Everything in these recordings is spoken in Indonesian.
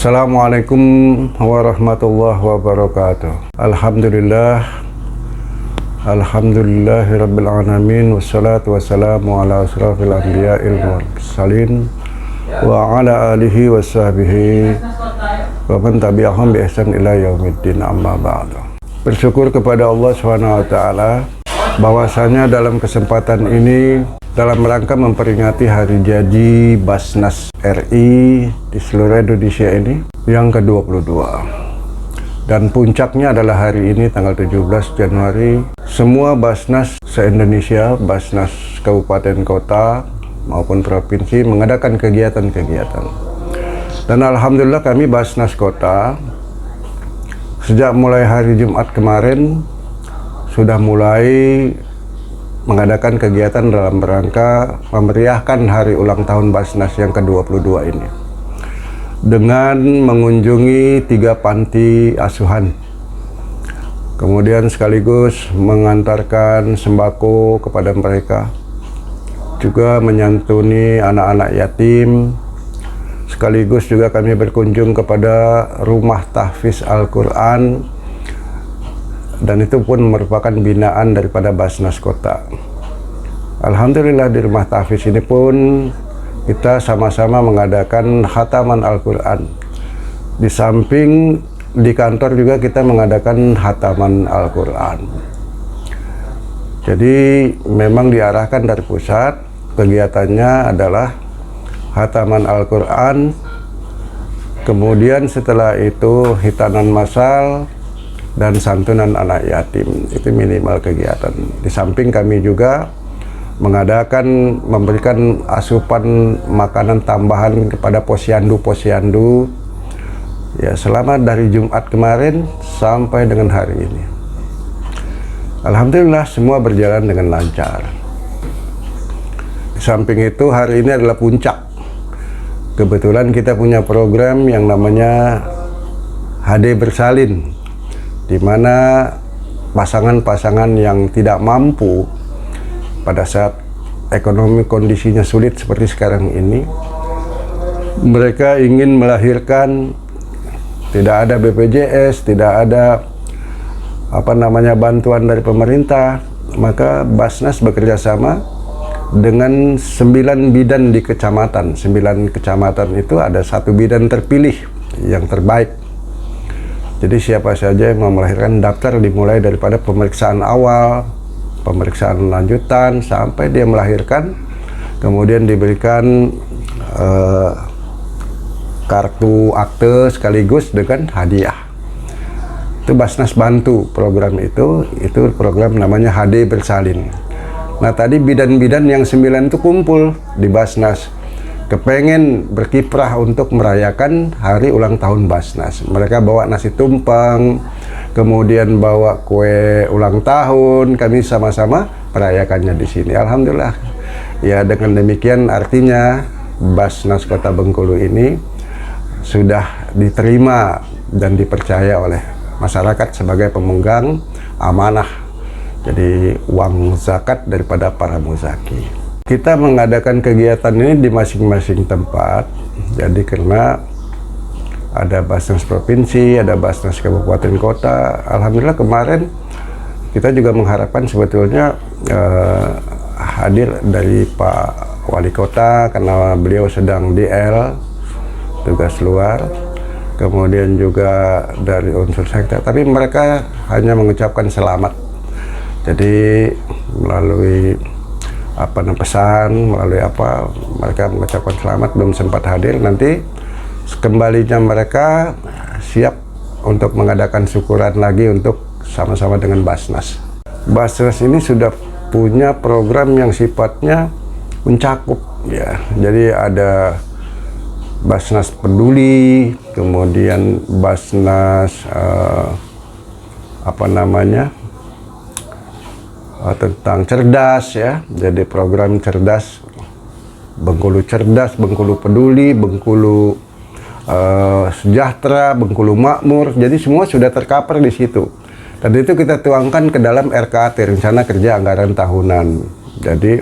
Assalamualaikum warahmatullahi wabarakatuh. Alhamdulillahirabbil alamin, wassalatu wassalamu ala asrofil anbiya'il mursalin wa ala alihi washabbihi wa man tabi'ahum bi ihsan ila yaumiddin, amma ba'du. Bersyukur kepada Allah SWT bahwasanya dalam kesempatan ini dalam rangka memperingati hari jadi Basnas RI di seluruh Indonesia ini yang ke-22, dan puncaknya adalah hari ini tanggal 17 Januari semua Basnas se-Indonesia, Basnas kabupaten kota maupun provinsi mengadakan kegiatan-kegiatan. Dan alhamdulillah kami Basnas kota sejak mulai hari Jumat kemarin sudah mulai mengadakan kegiatan dalam rangka memeriahkan hari ulang tahun Basnas yang ke-22 ini dengan mengunjungi 3 panti asuhan, kemudian sekaligus mengantarkan sembako kepada mereka, juga menyantuni anak-anak yatim, sekaligus juga kami berkunjung kepada rumah tahfiz Al-Quran, dan itu pun merupakan binaan daripada Basnas Kota. Alhamdulillah di rumah tahfiz ini pun kita sama-sama mengadakan khataman Al-Quran. Di samping di kantor juga kita mengadakan khataman Al-Quran. Jadi memang diarahkan dari pusat, kegiatannya adalah khataman Al-Quran, kemudian setelah itu hitanan masal dan santunan anak yatim. Itu minimal kegiatan. Di samping kami juga memberikan asupan makanan tambahan kepada posyandu ya selama dari Jumat kemarin sampai dengan hari ini. Alhamdulillah semua berjalan dengan lancar. Di samping itu hari ini adalah puncak. Kebetulan kita punya program yang namanya HD Bersalin, di mana pasangan-pasangan yang tidak mampu pada saat ekonomi kondisinya sulit seperti sekarang ini, mereka ingin melahirkan, tidak ada BPJS, tidak ada bantuan dari pemerintah, maka Basnas bekerja sama dengan 9 bidan di kecamatan. 9 kecamatan itu ada 1 bidan terpilih yang terbaik. Jadi siapa saja yang mau melahirkan daftar, dimulai daripada pemeriksaan awal, pemeriksaan lanjutan, sampai dia melahirkan, kemudian diberikan kartu akte sekaligus dengan hadiah. Itu Basnas bantu program itu program namanya HD Bersalin. Nah tadi bidan-bidan yang 9 itu kumpul di Basnas, kepengen berkiprah untuk merayakan hari ulang tahun Basnas. Mereka bawa nasi tumpeng, kemudian bawa kue ulang tahun, kami sama-sama merayakannya di sini. Alhamdulillah. Ya dengan demikian artinya Basnas Kota Bengkulu ini sudah diterima dan dipercaya oleh masyarakat sebagai pemegang amanah, jadi uang zakat daripada para muzaki. Kita mengadakan kegiatan ini di masing-masing tempat. Jadi karena ada Basnas Provinsi, ada Basnas Kabupaten Kota. Alhamdulillah kemarin kita juga mengharapkan sebetulnya hadir dari Pak Wali Kota karena beliau sedang DL, tugas luar. Kemudian juga dari unsur sektor, tapi mereka hanya mengucapkan selamat. Jadi melalui pesan, melalui mereka mengucapkan selamat, belum sempat hadir. Nanti kembalinya mereka siap untuk mengadakan syukuran lagi untuk sama-sama dengan Basnas. Basnas ini sudah punya program yang sifatnya mencakup ya. Jadi ada Basnas Peduli, kemudian Basnas tentang cerdas ya. Jadi program cerdas, Bengkulu Cerdas, Bengkulu Peduli, Bengkulu Sejahtera, Bengkulu Makmur. Jadi semua sudah tercover di situ. Dan itu kita tuangkan ke dalam RKAT, Rencana Kerja Anggaran Tahunan. Jadi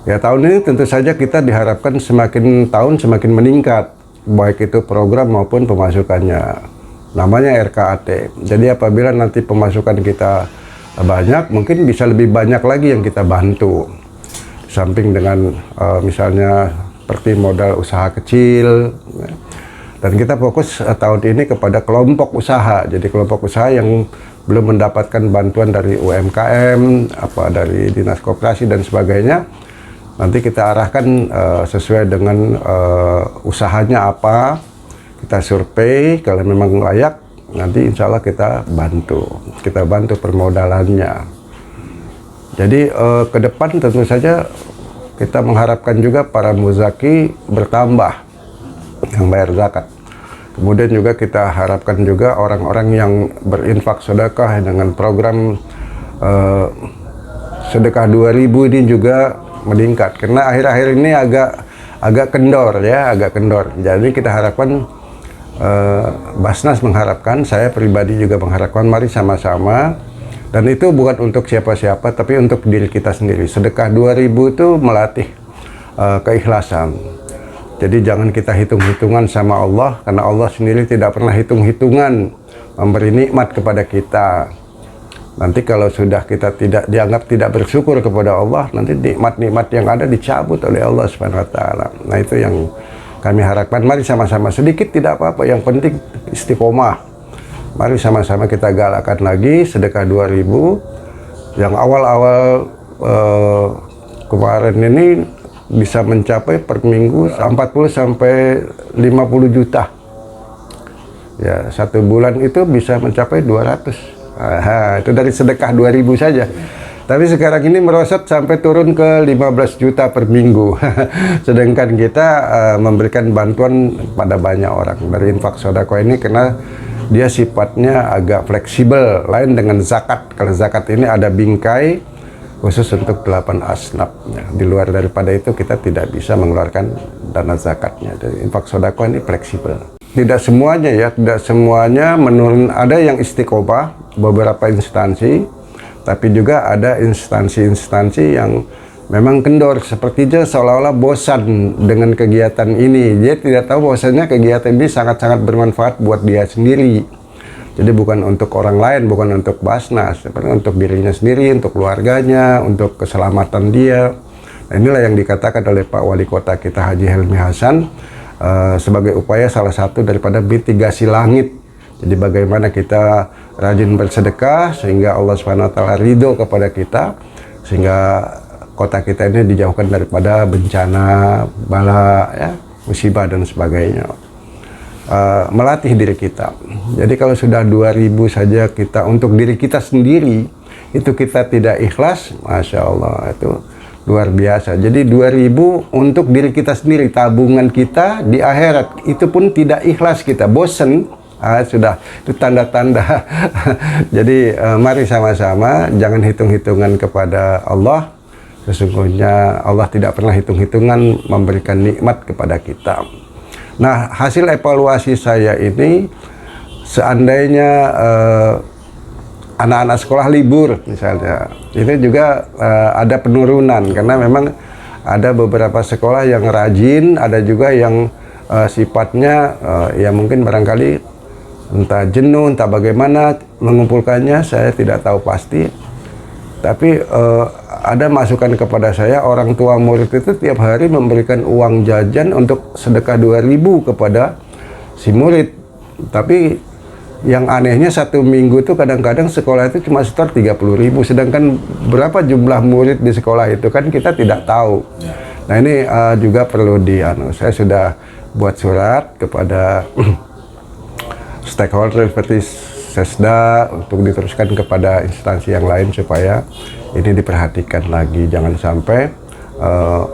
ya tahun ini tentu saja kita diharapkan semakin tahun semakin meningkat. baik itu program maupun pemasukannya. Namanya RKAT. Jadi apabila nanti pemasukan kita banyak, mungkin bisa lebih banyak lagi yang kita bantu. Samping dengan misalnya seperti modal usaha kecil. Dan kita fokus tahun ini kepada kelompok usaha. Jadi kelompok usaha yang belum mendapatkan bantuan dari UMKM, dari Dinas Koperasi dan sebagainya, nanti kita arahkan sesuai dengan usahanya apa, kita survei, kalau memang layak, nanti insya Allah kita bantu permodalannya. Jadi ke depan tentu saja kita mengharapkan juga para muzaki bertambah yang bayar zakat. Kemudian juga kita harapkan juga orang-orang yang berinfak sedekah dengan program sedekah 2000 ini juga meningkat. Karena akhir-akhir ini agak kendor ya, agak kendor. Jadi kita harapkan, Basnas mengharapkan, saya pribadi juga mengharapkan, mari sama-sama. Dan itu bukan untuk siapa-siapa, tapi untuk diri kita sendiri. Sedekah 2000 itu melatih keikhlasan. Jadi jangan kita hitung-hitungan sama Allah, karena Allah sendiri tidak pernah hitung-hitungan memberi nikmat kepada kita. Nanti kalau sudah kita dianggap tidak bersyukur kepada Allah, nanti nikmat-nikmat yang ada dicabut oleh Allah Subhanahu wa taala. Nah, itu yang kami harapkan. Mari sama-sama, sedikit tidak apa-apa, yang penting istiqomah. Mari sama-sama kita galakkan lagi sedekah 2000 yang awal-awal kemarin ini bisa mencapai per minggu 40 sampai 50 juta. Ya, satu bulan itu bisa mencapai 200. Itu dari sedekah 2000 saja. Tapi sekarang ini merosot sampai turun ke 15 juta per minggu. Sedangkan kita memberikan bantuan pada banyak orang. Dari infak sodako ini karena dia sifatnya agak fleksibel, lain dengan zakat. Kalau zakat ini ada bingkai khusus untuk 8 asnaf. Ya, di luar daripada itu kita tidak bisa mengeluarkan dana zakatnya. Jadi infak sodako ini fleksibel. Tidak semuanya ya, tidak semuanya menurun. Ada yang istiqomah, beberapa instansi, tapi juga ada instansi-instansi yang memang kendor, sepertinya seolah-olah bosan dengan kegiatan ini. Dia tidak tahu bahwasanya kegiatan ini sangat-sangat bermanfaat buat dia sendiri. Jadi bukan untuk orang lain, bukan untuk Basnas, tapi untuk dirinya sendiri, untuk keluarganya, untuk keselamatan dia. Nah, inilah yang dikatakan oleh Pak Wali Kota kita Haji Helmi Hasan sebagai upaya salah satu daripada mitigasi langit. Jadi bagaimana kita rajin bersedekah sehingga Allah SWT ridho kepada kita, sehingga kota kita ini dijauhkan daripada bencana, bala, ya, musibah dan sebagainya. Melatih diri kita. Jadi kalau sudah 2000 saja kita untuk diri kita sendiri, itu kita tidak ikhlas, Masya Allah, itu luar biasa. Jadi 2000 untuk diri kita sendiri, tabungan kita di akhirat, itu pun tidak ikhlas kita, bosen. Sudah, itu tanda-tanda. Jadi mari sama-sama, jangan hitung-hitungan kepada Allah. Sesungguhnya Allah tidak pernah hitung-hitungan memberikan nikmat kepada kita. Nah, hasil evaluasi saya ini, seandainya anak-anak sekolah libur misalnya, ini juga ada penurunan, karena memang ada beberapa sekolah yang rajin, ada juga yang sifatnya ya mungkin barangkali entah jenuh, entah bagaimana mengumpulkannya, saya tidak tahu pasti. Tapi ada masukan kepada saya, orang tua murid itu tiap hari memberikan uang jajan untuk sedekah 2000 kepada si murid. Tapi yang anehnya satu minggu itu kadang-kadang sekolah itu cuma setor 30.000, sedangkan berapa jumlah murid di sekolah itu kan kita tidak tahu. Nah, ini juga perlu saya sudah buat surat kepada stakeholder seperti Sesda untuk diteruskan kepada instansi yang lain supaya ini diperhatikan lagi, jangan sampai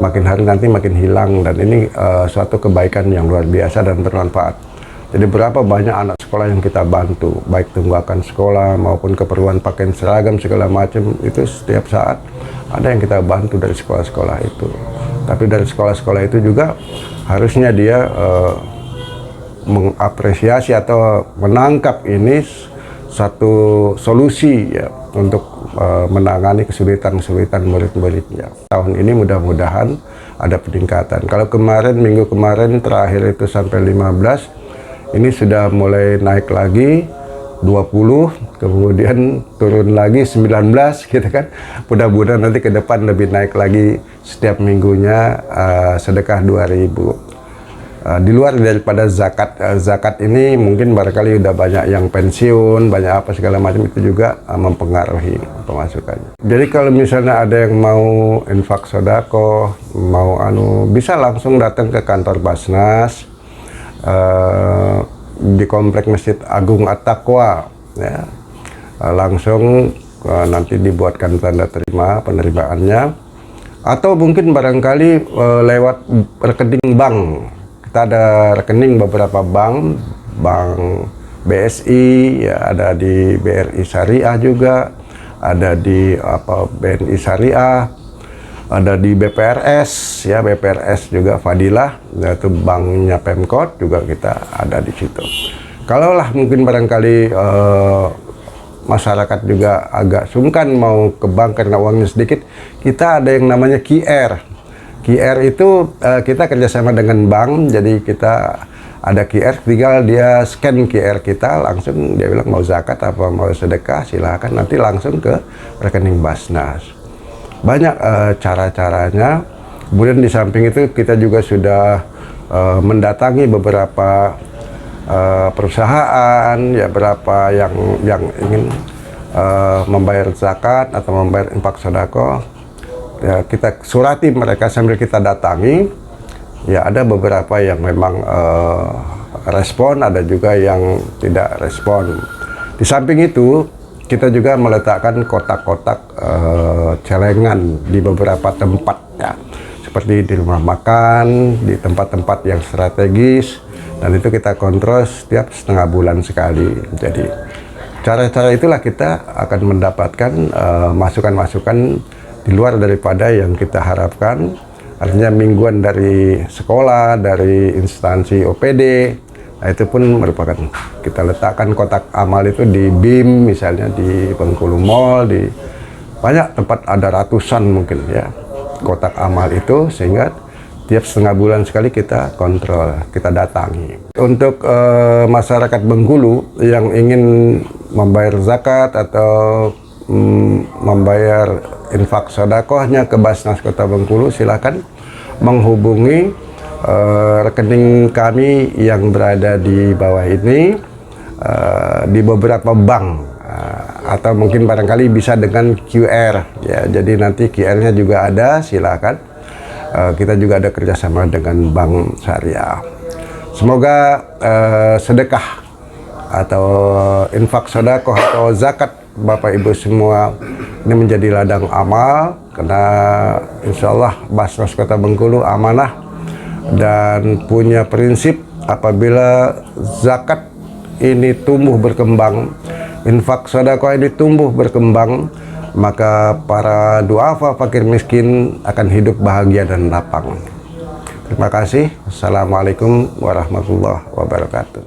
makin hari nanti makin hilang. Dan ini suatu kebaikan yang luar biasa dan bermanfaat. Jadi berapa banyak anak sekolah yang kita bantu, baik tunggakan sekolah maupun keperluan pakaian seragam segala macam, itu setiap saat ada yang kita bantu dari sekolah-sekolah itu. Tapi dari sekolah-sekolah itu juga harusnya dia mengapresiasi atau menangkap ini satu solusi ya untuk menangani kesulitan-kesulitan murid-muridnya. Tahun ini mudah-mudahan ada peningkatan. Kalau kemarin, minggu kemarin terakhir itu sampai 15, ini sudah mulai naik lagi 20, kemudian turun lagi 19 gitu kan. Mudah-mudahan nanti ke depan lebih naik lagi setiap minggunya sedekah 2.000. Di luar daripada zakat, zakat ini mungkin barangkali udah banyak yang pensiun, banyak apa segala macam, itu juga mempengaruhi pemasukannya. Jadi kalau misalnya ada yang mau infak sodako, mau bisa langsung datang ke kantor Basnas di Komplek Masjid Agung At-Taqwa, ya. Langsung nanti dibuatkan tanda terima penerimaannya, atau mungkin barangkali lewat rekening bank. Kita ada rekening beberapa bank BSI, ya, ada di BRI Syariah juga, ada di BNI Syariah, ada di BPRS, ya, BPRS juga Fadilah, yaitu banknya Pemkot juga kita ada di situ. Kalaulah mungkin barangkali masyarakat juga agak sungkan mau ke bank karena uangnya sedikit, kita ada yang namanya QR. QR itu kita kerjasama dengan bank, jadi kita ada QR, tinggal dia scan QR kita, langsung dia bilang mau zakat apa mau sedekah, silahkan, nanti langsung ke rekening Basnas. Banyak cara-caranya. Kemudian di samping itu kita juga sudah mendatangi beberapa perusahaan, ya, berapa yang ingin membayar zakat atau membayar infak sodako. Ya, kita surati mereka sambil kita datangi. Ya, ada beberapa yang memang respon, ada juga yang tidak respon. Di samping itu, kita juga meletakkan kotak-kotak celengan di beberapa tempat, ya, seperti di rumah makan, di tempat-tempat yang strategis, dan itu kita kontrol setiap setengah bulan sekali. Jadi cara-cara itulah kita akan mendapatkan masukan-masukan di luar daripada yang kita harapkan, artinya mingguan dari sekolah, dari instansi OPD. Nah, itu pun merupakan, kita letakkan kotak amal itu di BIM, misalnya di Bengkulu Mall, di banyak tempat, ada ratusan mungkin, ya, kotak amal itu, sehingga tiap setengah bulan sekali kita kontrol, kita datangi. Untuk masyarakat Bengkulu yang ingin membayar zakat atau membayar infak sodakohnya ke Basnas Kota Bengkulu, silakan menghubungi rekening kami yang berada di bawah ini, di beberapa bank, atau mungkin barangkali bisa dengan QR, ya. Jadi nanti QR-nya juga ada, silakan. Kita juga ada kerjasama dengan Bank Syariah. Semoga sedekah atau infak sodakoh atau zakat Bapak Ibu semua ini menjadi ladang amal, karena insya Allah Basnas Kota Bengkulu amanah dan punya prinsip, apabila zakat ini tumbuh berkembang, infak sodakoh ini tumbuh berkembang, maka para duafa fakir miskin akan hidup bahagia dan lapang. Terima kasih. Assalamualaikum warahmatullahi wabarakatuh.